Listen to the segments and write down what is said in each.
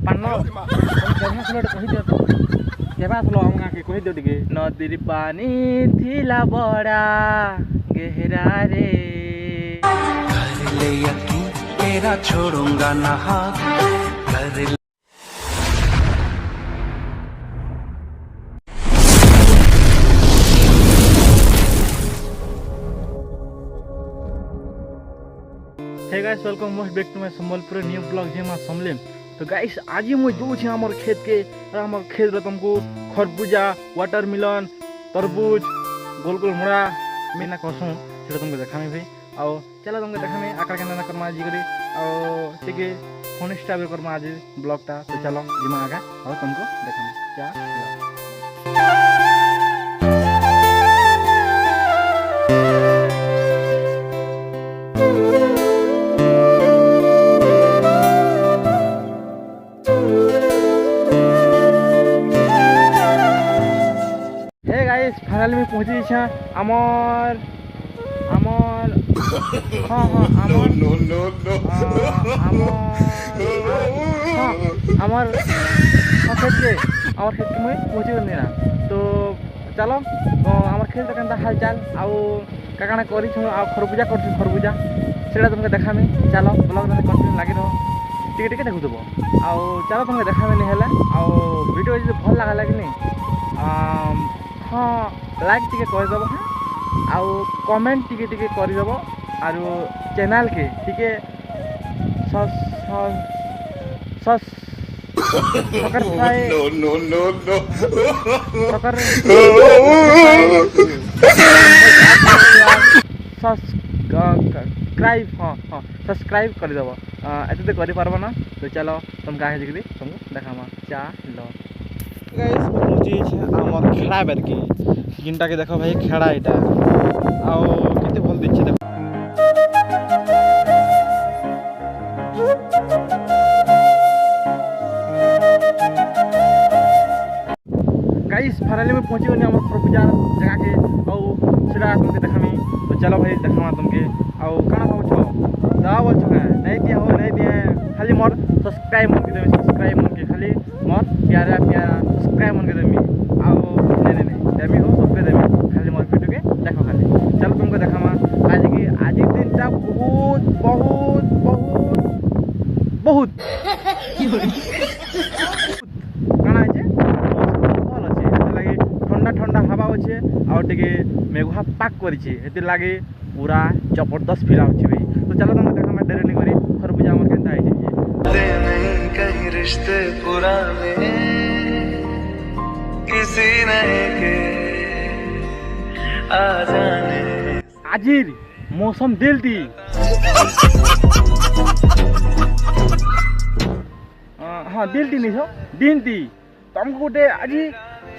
ପାନ ତମେ କେବେ ଆସିଲ କହିଦିଅ ତ କେବେ ଆସିଲ ଆମ ଗାଁକେ କହିଦିଅ ଟିକେ। ନଦୀର ପାଣି ଥିଲା ବଡ଼ା ଗେହରାରେ ले यकीन तेरा छोड़ूंगा ना हाथ कर hey guys welcome most back to my Sambalpur new blog जेमा समलेम। तो गाइस आज मुझे जो छे हमर खेत के और हमर खेत रे तुमको खरबूजा वाटरमेलन तरबूज गोल गोल मुड़ा मेना कसू सेटा तुमको देखामी भाई। आओ चलो तुमको देखामी आकार केना करमा आज करी आओ ठीक है फोन स्टार्ट करमा आज ब्लॉग ता। तो चलो जिमा आगा और तुमको देखामी क्या फाइनल में पहुंची छा हमर हमर हां हां हमर नो नो नो हमर खेत में पहुंची गनी ना। तो चलो हमर खेत केनता हाल चाल आउ काकाना करी छु आ खरबूजा करछु खरबूजा सेटा तुमके देखामी। चलो ब्लॉग में कंटिन्यू लागी रहो टिके टिके देखु दबो आउ चलो तुमके देखामी नहीं हैला आउ वीडियो जे भल लागला कि नहीं हाँ लाइक टिके करदेव हाँ आउ कमेंट टिके टिके करदेव आरु चैनल के टिके सब्सक्राइब हाँ हाँ सब्सक्राइब करदेव एते तो करि पारबो ना। तो चलो तुम गाहे जिकरी तुमको देखामा चलो गाइस पहुंची आमर खेड़ा बेरकी जिनटा के देखो भाई खेड़ा एटा आओ केते भल दिछि देखो गाइस फाइनली में पहुंची गनी हमर खरबूजा जगह के आओ सेटा तुमके देखामी। तो चलो भाई देखामा तुमके आओ काना पहुंचो दा बोल छका नहीं दिया हो नहीं दिया खाली मोर सब्सक्राइब मन के देमी सब्सक्राइब मन के खाली मोर प्यारा प्यारा सब्सक्राइब मन के देमी आओ नहीं नहीं देमी हो सबके देमी खाली मोर वीडियो के देखो खाली। चलो तुमको देखामा आज दिनटा बहुत बहुत बहुत बहुत काना है भल अच्छे एते लागे ठंडा ठंडा हवा अच्छे और टिके मेघुआ पाक करिछि एते लागे पूरा जबरदस्त फील आउछि भाई। तो चलो तुमको देखामा देरी नहीं करी खरबूजा हमर केनता आइ छै नहीं कहीं रिश्ते पुराने किसी नए के आ जाने आजिर मौसम दिल दी हाँ दिल दी नहीं छो दिन दी तुमको गोटे आज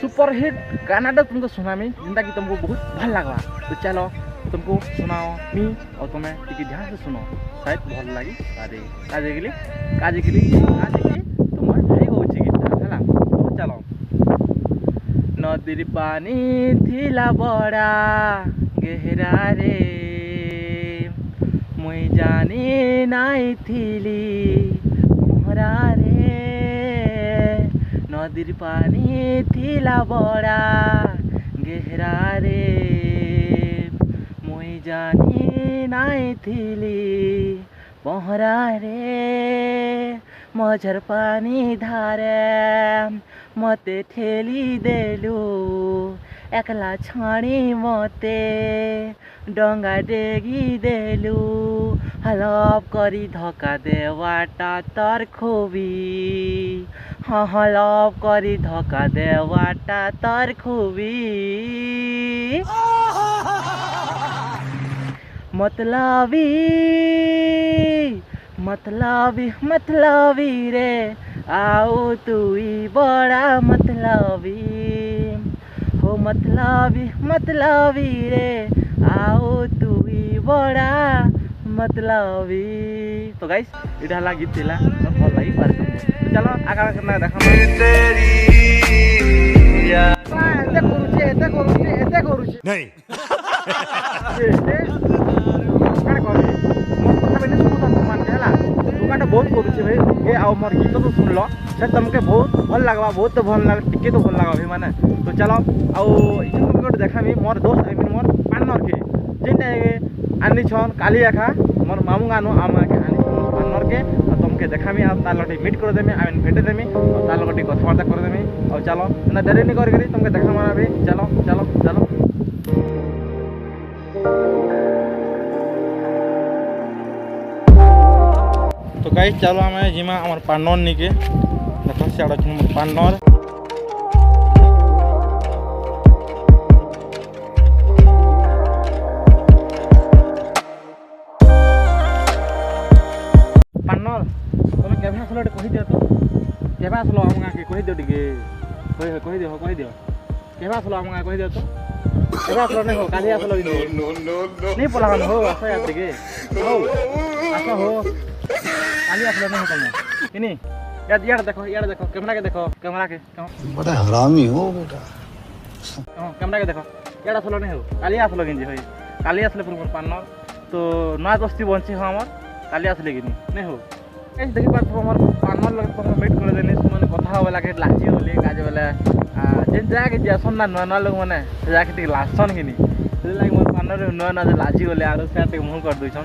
सुपर हिट गानाटा तुमको सुनामी जिनटा कि तुमको बहुत भल लगवा। तो चलो तुमको सुनाओ मी और तुम्हें टिके ध्यान से सुनो शायद भल लगी अरे काजे के लिए तुम्हार भाई होची गीता हैला। तो चलो नदीर पानी थिला बड़ा गहरा रे मुई जानी नाई थिली मोहरा रे नदीर पानी थिला बड़ा गहरा रे मुई जानी नाई थिली पहरा रे मझर पानी धारे मते ठेली देलु एकला छाणी मते डंगा डेगी देलु हलप करी धक्का देवाटा तर खूबी हाँ हलप करी धक्का देवाटा तर खूबी मतलबी मतलबी मतलबी रे आओ तुई बड़ा मतलबी हो मतलबी मतलबी रे आओ तुई बड़ा मतलबी। तो गाइस इटा हला गीत थिला भल लागि पारे तुमको। चलो आगा करना देखा तेरी एते करूचे नहीं काण करी मो कथा बेले सुनो तुम मान के हला दुकान बहुत करुचे भाई ये आओ मोर गीत तो सुन लो से तुमके बहुत भल लगवा बहुत तो भल लग टिके तो भल लगवा भाई माने तो चलो आओ इछन तुमके गोटे देखामी मोर दोस्त आई मीन मोर पार्टनर के जिन आनी छन काली आखा मोर मामू गानो आमा के आनी छन पार्टनर के तुमके देखामी आ तार लटी मीट कर देमी आई मीन भेटे देमी और तार लटी कथबार्ता कर देमी और चलो ना देरी नहीं करी तुमके देखा माना भाई चलो चलो चलो तो गाइस चलो आम जिमा आम पार्टनर निके देख सियाड़ अच्छे मोर पार्टनर पार्टनर तुम केवे आसल कही दियो तो केवे आसल आम गाँ के कही दियो टिके कही दियो केवे आसल आम गाँ कही दियो तो केवे आसल नहीं हो काली आसल नहीं पला हो आस यार टिके हो आस हो काली आसल नहीं हो तुम इनी यार देखो कैमरा के बड़ा हरामी हो बेटा कैमरा के देखो यार आसल नहीं हो काली आसल कि भाई काली आसले पूर्व पार्टनर तो नया दोस्ती बंची हो आमर काली आसले कि नहीं हो कैसे देखी पार्थ हमार पार्टनर लगे तुम मीट कर देनी मैंने कथा हो लगे लाची होली काजे बेले जेन जाके जासन ना नुआ नुआ लोग मैंने जाके टिके लासन कि से लगे मोर पार्टनर नुआ नुआ लाची होले आरो से टिके मुंह कर दुइछन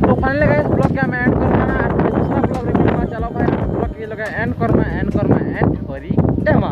तो फाइनली गाइस ब्लॉग के हम एंड करना और दूसरा ब्लॉग रे चलो भाई ब्लॉग के लगे एंड करना एंड करी देमा